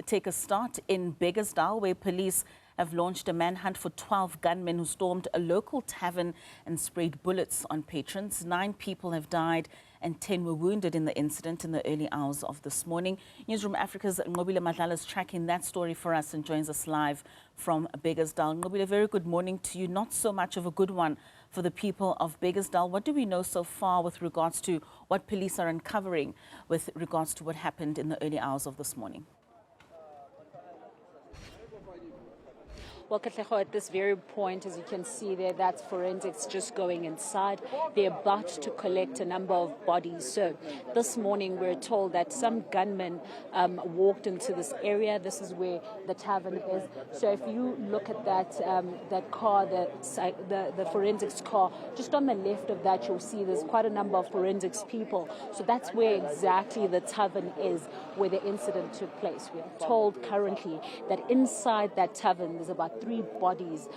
take a start in Bekkersdal, where police have launched a manhunt for 12 gunmen who stormed a local tavern and sprayed bullets on patrons. 9 people have died and 10 were wounded in the incident in the early hours of this morning. Newzroom Afrika's Ngobile Madlala is tracking that story for us and joins us live from Bekkersdal. Ngobile, a very good morning to you. Not so much of a good one for the people of Bekkersdal. What do we know so far with regards to what police are uncovering with regards to what happened in the early hours of this morning? Well, Katleho, at this very point, as you can see there, that's forensics just going inside. They're about to collect a number of bodies. So this morning, we're told that some gunmen walked into this area. This is where the tavern is. So if you look at that car, the forensics car, just on the left of that, you'll see there's quite a number of forensics people. So that's where exactly the tavern is, where the incident took place. We are told currently that inside that tavern, there's about 3 bodies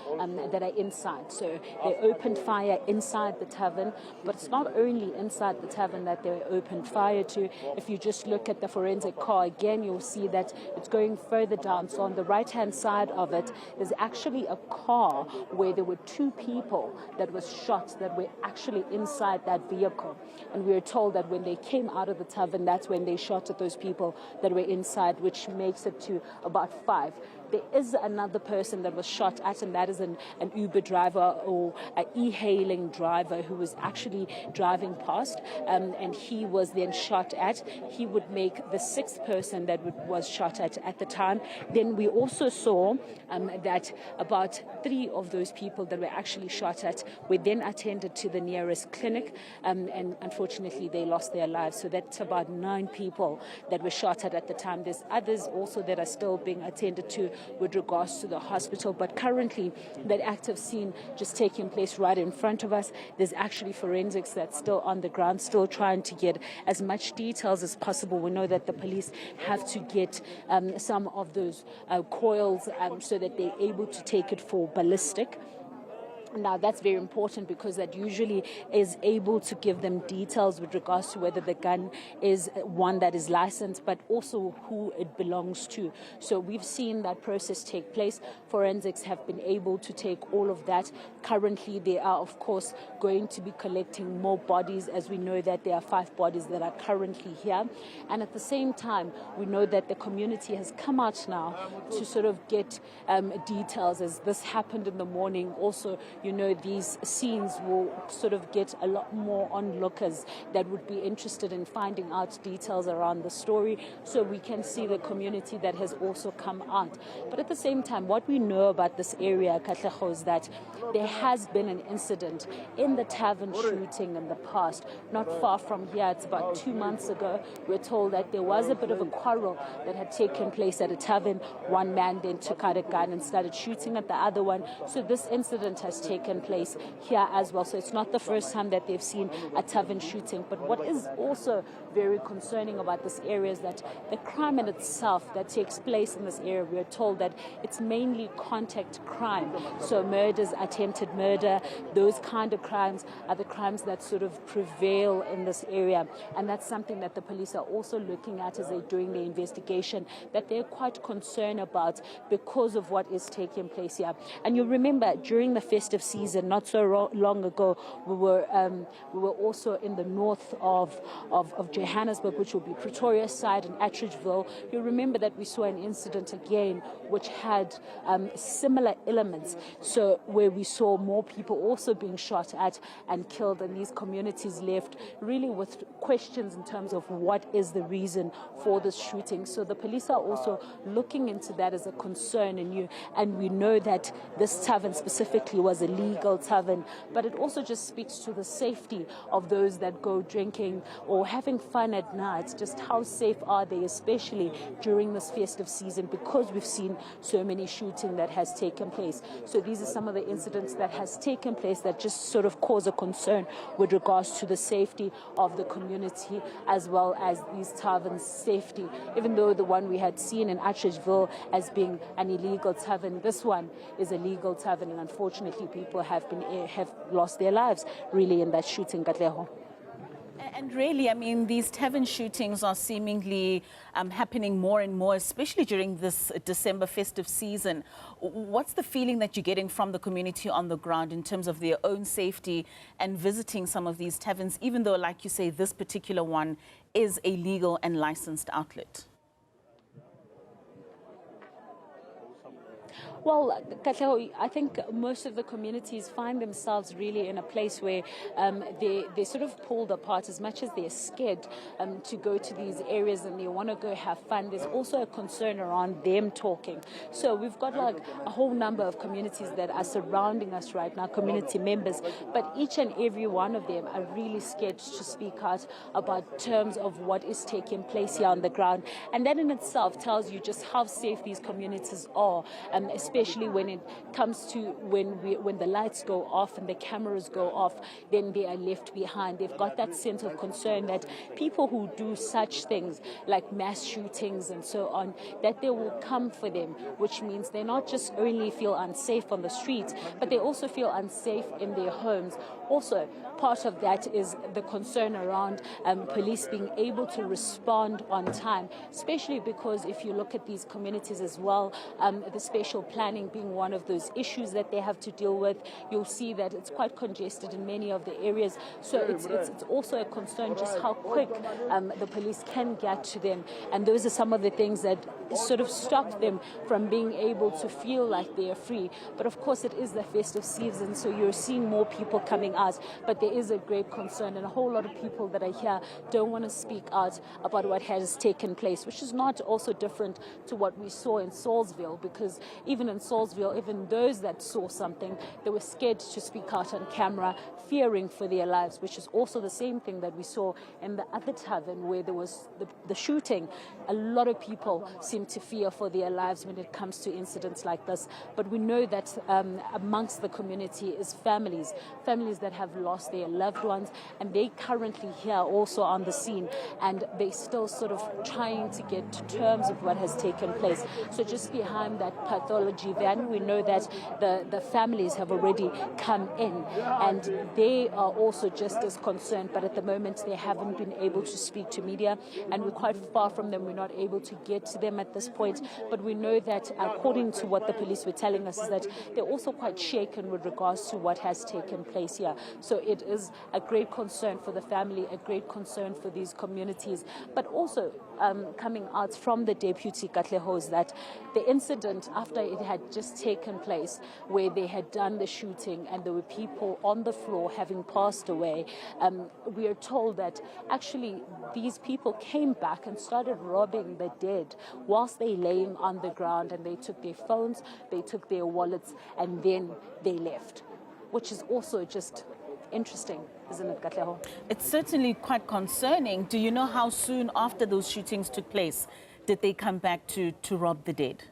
that are inside. So they opened fire inside the tavern, but it's not only inside the tavern that they opened fire to. If you just look at the forensic car again, you'll see that it's going further down. So on the right-hand side of it, there's actually a car where there were 2 people that was shot that were actually inside that vehicle. And we were told that when they came out of the tavern, that's when they shot at those people that were inside, which makes it to about 5. There is another person that was shot at, and that is an Uber driver or an e-hailing driver who was actually driving past, and he was then shot at. He would make the 6th person that was shot at the time. Then we also saw that about 3 of those people that were actually shot at were then attended to the nearest clinic, and unfortunately they lost their lives. So that's about 9 people that were shot at the time. There's others also that are still being attended to with regards to the hospital, but currently that active scene just taking place right in front of us. There's actually forensics that's still on the ground, still trying to get as much details as possible. We know that the police have to get some of those coils so that they're able to take it for ballistic. Now, that's very important because that usually is able to give them details with regards to whether the gun is one that is licensed, but also who it belongs to. So we've seen that process take place. Forensics have been able to take all of that. Currently, they are, of course, going to be collecting more bodies, as we know that there are 5 bodies that are currently here. And at the same time, we know that the community has come out now to sort of get details as this happened in the morning. Also, you know, these scenes will sort of get a lot more onlookers that would be interested in finding out details around the story, so we can see the community that has also come out. But at the same time, what we know about this area, Katleho, is that there has been an incident in the tavern shooting in the past, not far from here. It's about 2 months ago. We're told that there was a bit of a quarrel that had taken place at a tavern. One man then took out a gun and started shooting at the other one. So this incident has taken place here as well. So it's not the first time that they've seen a tavern shooting. But what is also very concerning about this area is that the crime in itself that takes place in this area, we're told that it's mainly contact crime. So murders, attempted murder, those kind of crimes are the crimes that sort of prevail in this area. And that's something that the police are also looking at as they're doing the investigation, that they're quite concerned about because of what is taking place here. And you remember during the festive season, not so long ago, we were also in the north of Johannesburg, which will be Pretoria side and Atteridgeville. You remember that we saw an incident again which had similar elements, so where we saw more people also being shot at and killed, and these communities left really with questions in terms of what is the reason for this shooting. So the police are also looking into that as a concern, and we know that this tavern specifically was a legal tavern, but it also just speaks to the safety of those that go drinking or having fun at night. Just how safe are they, especially during this festive season, because we've seen so many shooting that has taken place. So these are some of the incidents that has taken place that just sort of cause a concern with regards to the safety of the community as well as these taverns' safety. Even though the one we had seen in Atteridgeville as being an illegal tavern, this one is a legal tavern, and unfortunately people have lost their lives really in that shooting, Katleho. And really, I mean, these tavern shootings are seemingly happening more and more, especially during this December festive season. What's the feeling that you're getting from the community on the ground in terms of their own safety and visiting some of these taverns, even though, like you say, this particular one is a legal and licensed outlet? Well, Katlego, I think most of the communities find themselves really in a place where they're sort of pulled apart. As much as they're scared to go to these areas and they want to go have fun, there's also a concern around them talking. So we've got like a whole number of communities that are surrounding us right now, community members, but each and every one of them are really scared to speak out about terms of what is taking place here on the ground. And that in itself tells you just how safe these communities are, especially when it comes to when the lights go off and the cameras go off, then they are left behind. They've got that sense of concern that people who do such things like mass shootings and so on, that they will come for them, which means they not just only feel unsafe on the streets, but they also feel unsafe in their homes. Also, part of that is the concern around police being able to respond on time, especially because if you look at these communities as well, the spatial planning being one of those issues that they have to deal with, you'll see that it's quite congested in many of the areas. So it's also a concern just how quick the police can get to them. And those are some of the things that sort of stop them from being able to feel like they are free. But of course, it is the festive season, so you're seeing more people coming out. But there is a great concern, and a whole lot of people that are here don't want to speak out about what has taken place, which is not also different to what we saw in Salisbury, because even in Salisbury, even those that saw something, they were scared to speak out on camera, fearing for their lives, which is also the same thing that we saw in the other tavern where there was the shooting. A lot of people seem to fear for their lives when it comes to incidents like this. But we know that amongst the community is families that have lost their loved ones, and they currently here also on the scene, and they still sort of trying to get to terms of what has taken place. So just behind that pathology van, we know that the families have already come in, and they are also just as concerned, but at the moment they haven't been able to speak to media, and we're quite far from them. We're not able to get to them at this point, but we know that according to what the police were telling us is that they're also quite shaken with regards to what has taken place here. So it is a great concern for the family, a great concern for these communities, but also coming out from the deputy Katlego is that the incident after it had just taken place where they had done the shooting and there were people on the floor having passed away, we are told that actually these people came back and started robbing the dead whilst they laying on the ground, and they took their phones, they took their wallets, and then they left, which is also just interesting, isn't it, Katlego? It's certainly quite concerning. Do you know how soon after those shootings took place did they come back to rob the dead?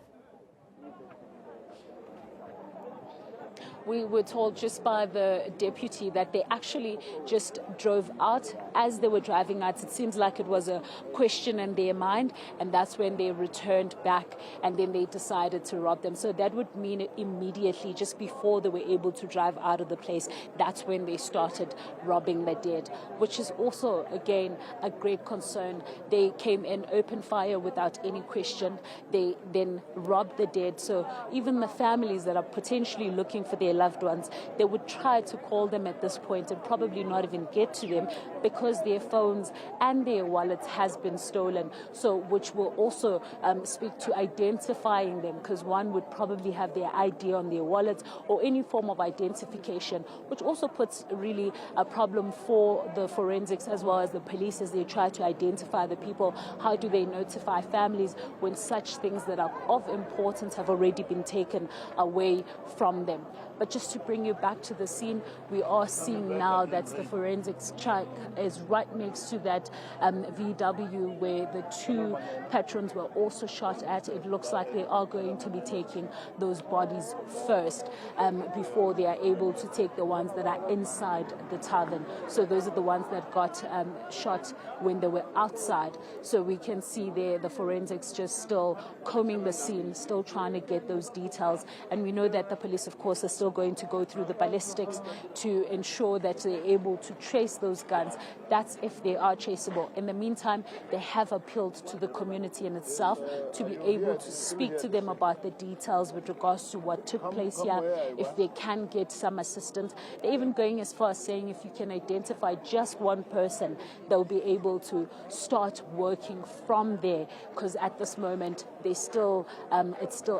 We were told just by the deputy that they actually just drove out. As they were driving out, it seems like it was a question in their mind, and that's when they returned back, and then they decided to rob them. So that would mean immediately, just before they were able to drive out of the place, that's when they started robbing the dead, which is also, again, a great concern. They came in, open fire without any question. They then robbed the dead. So even the families that are potentially looking for their loved ones, they would try to call them at this point and probably not even get to them because their phones and their wallets has been stolen. So which will also speak to identifying them, because one would probably have their ID on their wallets or any form of identification, which also puts really a problem for the forensics as well as the police as they try to identify the people. How do they notify families when such things that are of importance have already been taken away from them? But just to bring you back to the scene, we are seeing now that the forensics truck is right next to that VW where the two patrons were also shot at. It looks like they are going to be taking those bodies first before they are able to take the ones that are inside the tavern. So those are the ones that got shot when they were outside. So we can see there the forensics just still combing the scene, still trying to get those details. And we know that the police, of course, are still going to go through the ballistics to ensure that they're able to trace those guns. That's if they are traceable. In the meantime, they have appealed to the community in itself to be able to speak to them about the details with regards to what took place here, if they can get some assistance. They're even going as far as saying if you can identify just one person, they'll be able to start working from there, because at this moment it's still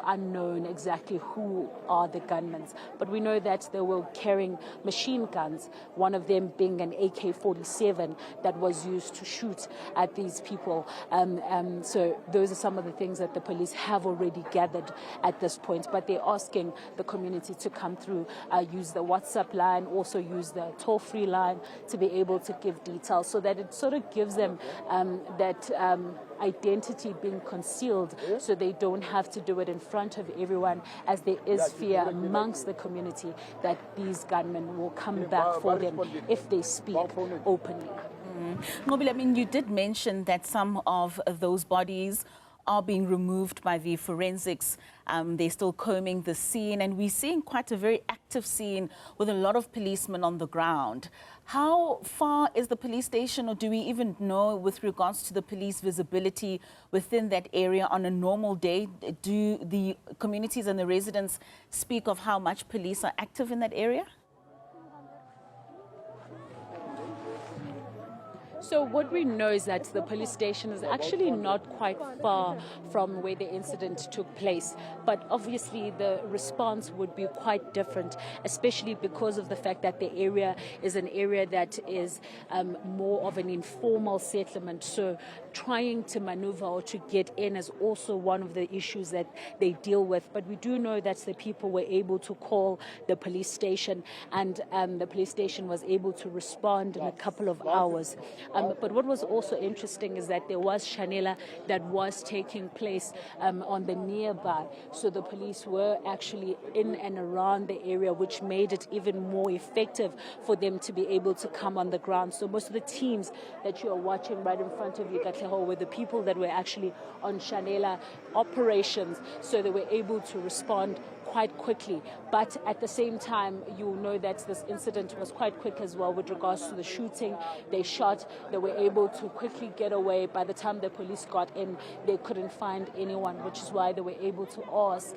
unknown exactly who are the gunmen. But we know that they were carrying machine guns, one of them being an AK-47 that was used to shoot at these people. So those are some of the things that the police have already gathered at this point. But they're asking the community to come through, use the WhatsApp line, also use the toll-free line to be able to give details, so that it sort of gives them that identity being concealed, so they don't have to do it in front of everyone, as there is fear amongst the community that these gunmen will come back for them if they speak openly. Nobile, I mean, you did mention that some of those bodies are being removed by the forensics. They're still combing the scene, and we're seeing quite a very active scene with a lot of policemen on the ground. How far is the police station, or do we even know with regards to the police visibility within that area on a normal day? Do the communities and the residents speak of how much police are active in that area? So what we know is that the police station is actually not quite far from where the incident took place. But obviously the response would be quite different, especially because of the fact that the area is an area that is more of an informal settlement. So trying to maneuver or to get in is also one of the issues that they deal with. But we do know that the people were able to call the police station, and the police station was able to respond in a couple of hours. But what was also interesting is that there was Shanela that was taking place on the nearby. So the police were actually in and around the area, which made it even more effective for them to be able to come on the ground. So most of the teams that you are watching right in front of you, Katleho, were the people that were actually on Shanela operations. So they were able to respond quite quickly. But at the same time, you'll know that this incident was quite quick as well with regards to the shooting. They shot, they were able to quickly get away. By the time the police got in, they couldn't find anyone, which is why they were able to ask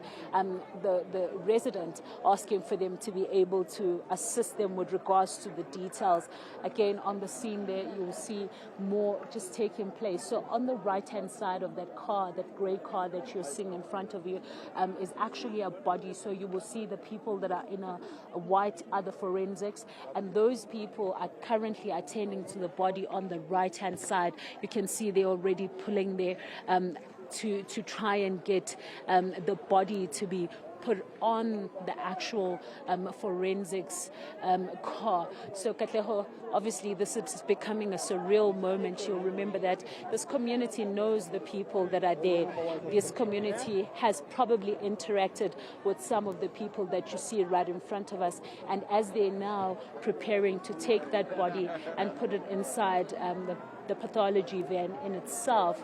the resident, asking for them to be able to assist them with regards to the details. Again, on the scene there, you'll see more just taking place. So on the right-hand side of that car, that grey car that you're seeing in front of you, is actually a body. So you will see the people that are in a white are the forensics, and those people are currently attending to the body on the right-hand side. You can see they're already pulling there to try and get the body to be put on the actual forensics car. So Katleho, obviously this is becoming a surreal moment. You'll remember that this community knows the people that are there. This community has probably interacted with some of the people that you see right in front of us, and as they're now preparing to take that body and put it inside the pathology van in itself,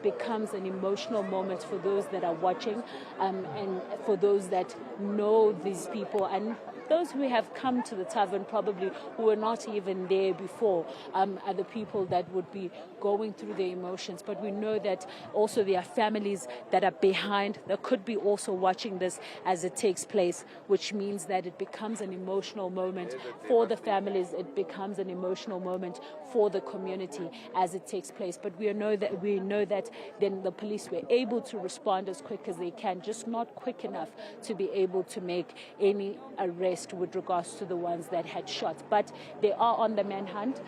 becomes an emotional moment for those that are watching, and for those that know these people, and those who have come to the tavern probably who were not even there before, are the people that would be going through their emotions. But we know that also there are families that are behind that could be also watching this as it takes place, which means that it becomes an emotional moment for the families. It becomes an emotional moment for the community as it takes place. But we know that then the police were able to respond as quick as they can, just not quick enough to be able to make any arrest with regards to the ones that had shot. But they are on the manhunt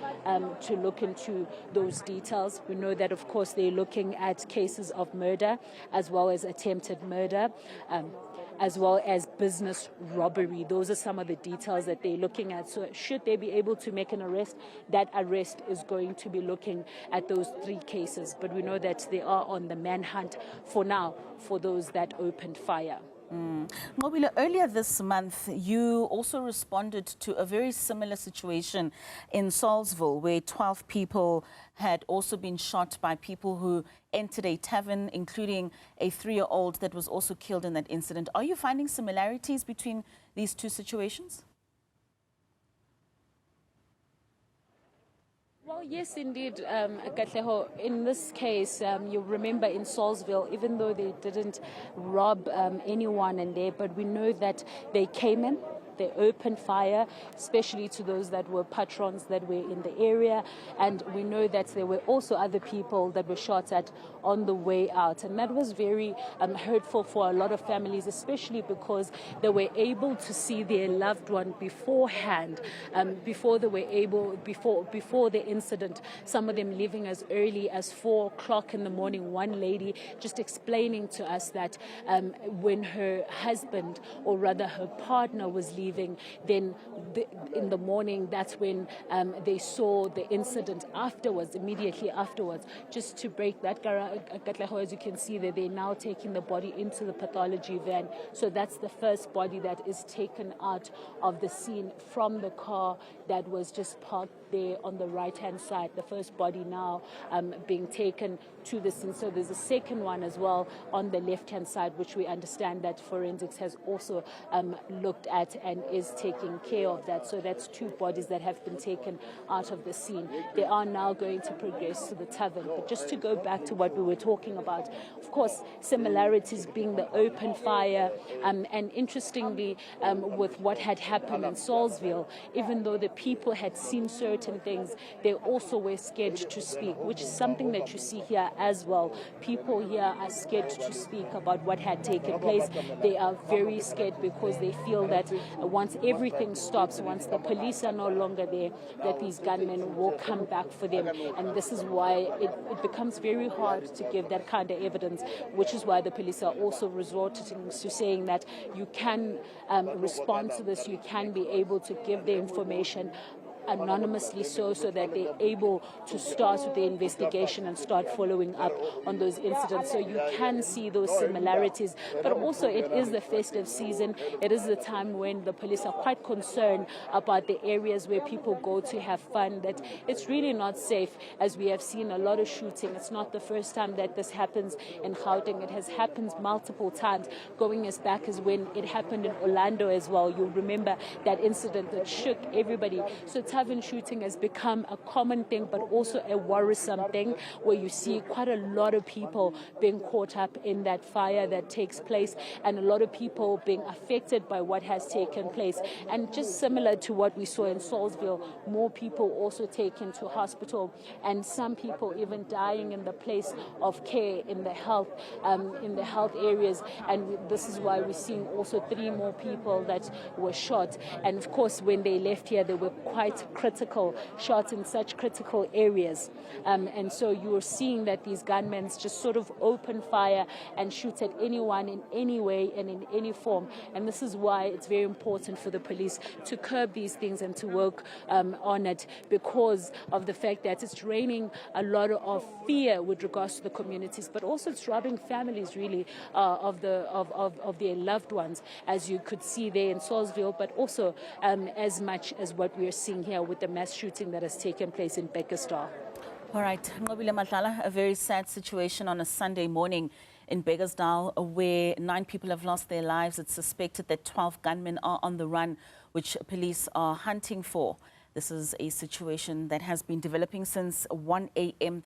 to look into those details. We know that, of course, they're looking at cases of murder as well as attempted murder, as well as business robbery. Those are some of the details that they're looking at. So should they be able to make an arrest, that arrest is going to be looking at those 3 cases. But we know that they are on the manhunt for now for those that opened fire. Ngobile, earlier this month, you also responded to a very similar situation in Salisbury, where 12 people had also been shot by people who entered a tavern, including a 3-year-old that was also killed in that incident. Are you finding similarities between these two situations? Well, yes, indeed, Katleho. In this case, you remember in Salisbury, even though they didn't rob anyone in there, but we know that they came in. They opened fire, especially to those that were patrons that were in the area. And we know that there were also other people that were shot at on the way out. And that was very hurtful for a lot of families, especially because they were able to see their loved one beforehand, before they were able, before the incident. Some of them leaving as early as 4 o'clock in the morning. One lady just explaining to us that when her husband, or rather her partner, was leaving, then in the morning, that's when they saw the incident afterwards, immediately afterwards. Just to break that, as you can see that they're now taking the body into the pathology van. So that's the first body that is taken out of the scene from the car that was just parked there on the right-hand side. The first body now being taken to the scene. So there's a second one as well on the left-hand side, which we understand that forensics has also looked at and is taking care of that. So that's 2 bodies that have been taken out of the scene. They are now going to progress to the tavern. But just to go back to what we were talking about, of course, similarities being the open fire, and interestingly, with what had happened in Salisbury, even though the people had seen certain things, they also were scared to speak, which is something that you see here as well. People here are scared to speak about what had taken place. They are very scared because they feel that once everything stops, once the police are no longer there, that these gunmen will come back for them. And this is why it becomes very hard to give that kind of evidence, which is why the police are also resorting to saying that you can respond to this, you can be able to give the information anonymously, so that they're able to start with the investigation and start following up on those incidents. So you can see those similarities, but also it is the festive season. It is the time when the police are quite concerned about the areas where people go to have fun, that it's really not safe, as we have seen a lot of shooting. It's not the first time that this happens in Gauteng. It has happened multiple times, going as back as when it happened in Orlando as well. You'll remember that incident that shook everybody. So tavern shooting has become a common thing, but also a worrisome thing, where you see quite a lot of people being caught up in that fire that takes place, and a lot of people being affected by what has taken place. And just similar to what we saw in Salisbury, more people also taken to hospital, and some people even dying in the place of care in the health areas. And this is why we're seeing also 3 more people that were shot. And of course, when they left here, they were quite critical, shots in such critical areas. And so you're seeing that these gunmen just sort of open fire and shoot at anyone in any way and in any form. And this is why it's very important for the police to curb these things and to work on it, because of the fact that it's raining a lot of fear with regards to the communities, but also it's robbing families really of their loved ones, as you could see there in Salisbury, but also as much as what we are seeing here with the mass shooting that has taken place in Bekkersdal. All right, Ngobile Madlala, a very sad situation on a Sunday morning in Bekkersdal, where 9 people have lost their lives. It's suspected that 12 gunmen are on the run, which police are hunting for. This is a situation that has been developing since 1 a.m.